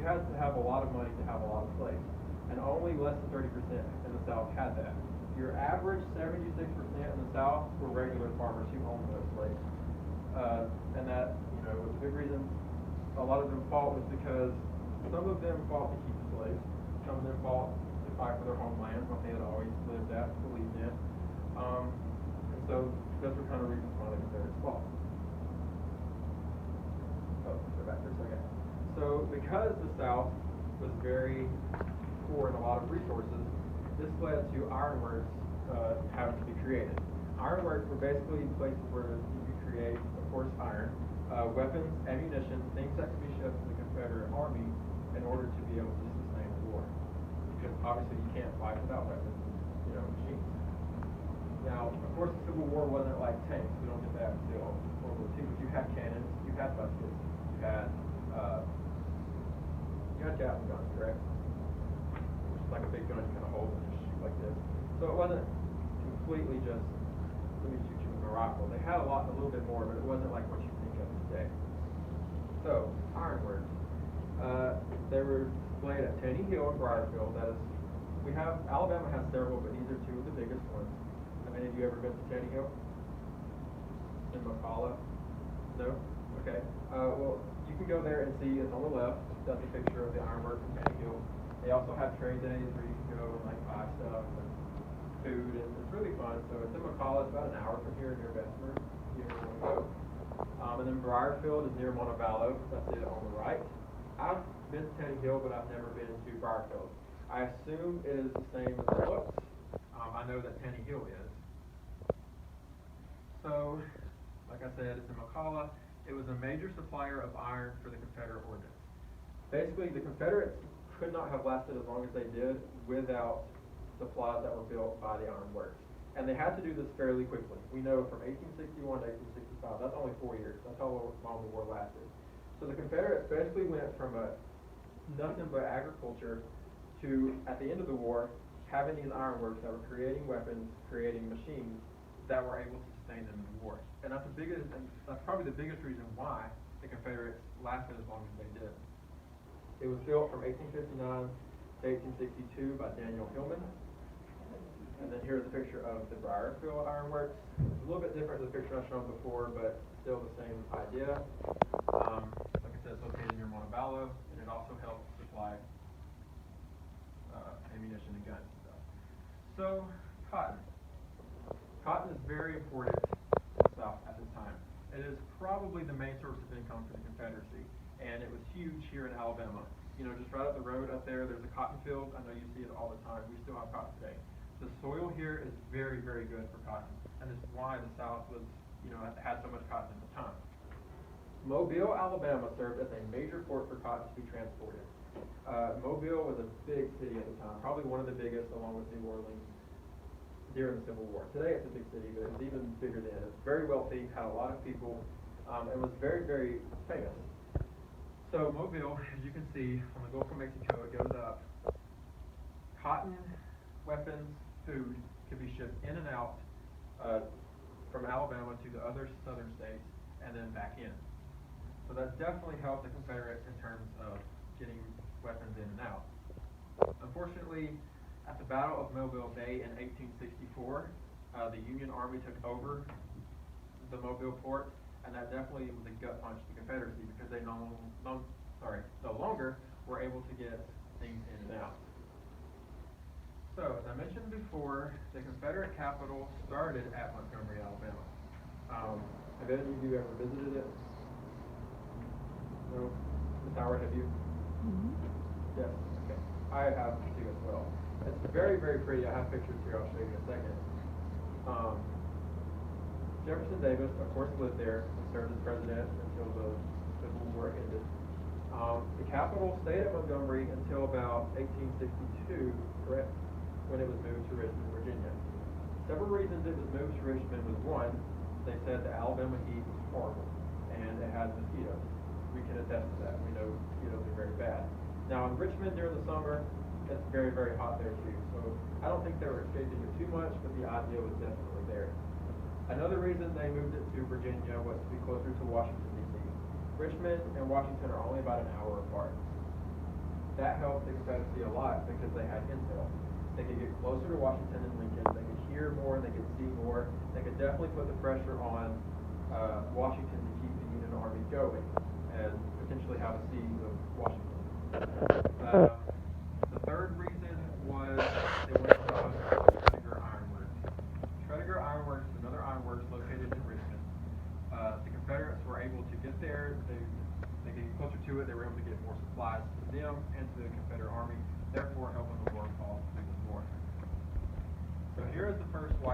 you had to have a lot of money to have a lot of slaves, and only less than 30% in the South had that. Your average 76% in the South were regular farmers who owned those slaves. And that, was a big reason a lot of them fought was because some of them fought to keep the slaves, some of them fought to fight for their homeland, what they had always lived at, believed in. And so those were kind of reasons why the Confederates fought. Oh, let's go back for a second. So because the South was very poor in a lot of resources, this led to ironworks having to be created. Ironworks were basically places where you could create, of course, iron, weapons, ammunition, things that could be shipped to the Confederate Army in order to be able to sustain the war. Because obviously you can't fight without weapons, machines. Now, of course, the Civil War wasn't like tanks. We don't get that until World War II. But you had cannons, you had muskets, you had Gatling guns, correct? Which is like a big gun you kind of hold and just shoot like this. So it wasn't completely just, let me shoot you with a rifle. They had a little bit more, but it wasn't like what you think of today. So, ironworks. They were displayed at Taney Hill and Briarfield. That is, Alabama has several, but these are two of the biggest ones. Have any of you ever been to Taney Hill? In McCalla? No? Okay. Well, you can go there and see, it's on the left. That's a picture of the ironworks in Taney Hill. They also have trade days where you can go and buy stuff and food, and it's really fun. So it's in McCalla. It's about an hour from here near Bessemer. If you ever want to go. And then Briarfield is near Montevallo. That's it on the right. I've been to Taney Hill, but I've never been to Briarfield. I assume it is the same as it looks. I know that Taney Hill is. So, like I said, it's in McCalla. It was a major supplier of iron for the Confederate ordnance. Basically, the Confederates could not have lasted as long as they did without supplies that were built by the Iron Works. And they had to do this fairly quickly. We know from 1861 to 1865, that's only 4 years. That's how long the war lasted. So the Confederates basically went from nothing but agriculture to, at the end of the war, having these ironworks that were creating weapons, creating machines that were able to sustain them in the war. And that's probably the biggest reason why the Confederates lasted as long as they did. It was built from 1859 to 1862 by Daniel Hillman. And then here's a picture of the Briarfield Ironworks. It's a little bit different than the picture I've shown before, but still the same idea. Like I said, it's located near Montevallo, and it also helps supply ammunition and guns and stuff. So, cotton. Cotton is very important to the South at this time. It is probably the main source of income for the Confederacy, and it was huge here in Alabama. Just right up the road up there, there's a cotton field. I know you see it all the time. We still have cotton today. The soil here is very, very good for cotton, and this is why the South was, had so much cotton at the time. Mobile, Alabama served as a major port for cotton to be transported. Mobile was a big city at the time, probably one of the biggest along with New Orleans during the Civil War. Today it's a big city, but it was even bigger then. It was very wealthy, had a lot of people, and was very, very famous. So Mobile, as you can see, on the Gulf of Mexico, it goes up. Cotton, weapons, food could be shipped in and out from Alabama to the other southern states and then back in. So that definitely helped the Confederates in terms of getting weapons in and out. Unfortunately, at the Battle of Mobile Bay in 1864, the Union Army took over the Mobile port, and that definitely was a gut punch to the Confederacy because they no longer were able to get things in and out. So, as I mentioned before, the Confederate capital started at Montgomery, Alabama. Have any of you ever visited it? No? Ms. Howard, have you? Mm-hmm. Yes? Okay. I have too as well. It's very, very pretty. I have pictures here I'll show you in a second. Jefferson Davis, of course, lived there and served as president until the Civil War ended. The capital stayed at Montgomery until about 1862, correct, when it was moved to Richmond, Virginia. Several reasons it was moved to Richmond was one, they said the Alabama heat was horrible, and it had mosquitoes. We can attest to that. We know mosquitoes are very bad. Now in Richmond during the summer, it's very, very hot there too. So I don't think they were escaping it too much, but the idea was definitely there. Another reason they moved it to Virginia was to be closer to Washington, D.C. Richmond and Washington are only about an hour apart. that helped the Confederacy a lot because they had intel. They could get closer to Washington and Lincoln, they could hear more, they could see more, they could definitely put the pressure on Washington to keep the Union Army going and potentially have a siege of Washington. The third reason was they wanted to host Tredegar Iron Works. Tredegar Iron Works is another ironworks located in Richmond. The Confederates were able to get there, they get closer to it, they were able to get more supplies to them and to the Confederate Army, therefore helping the war cause even more. So here is the first white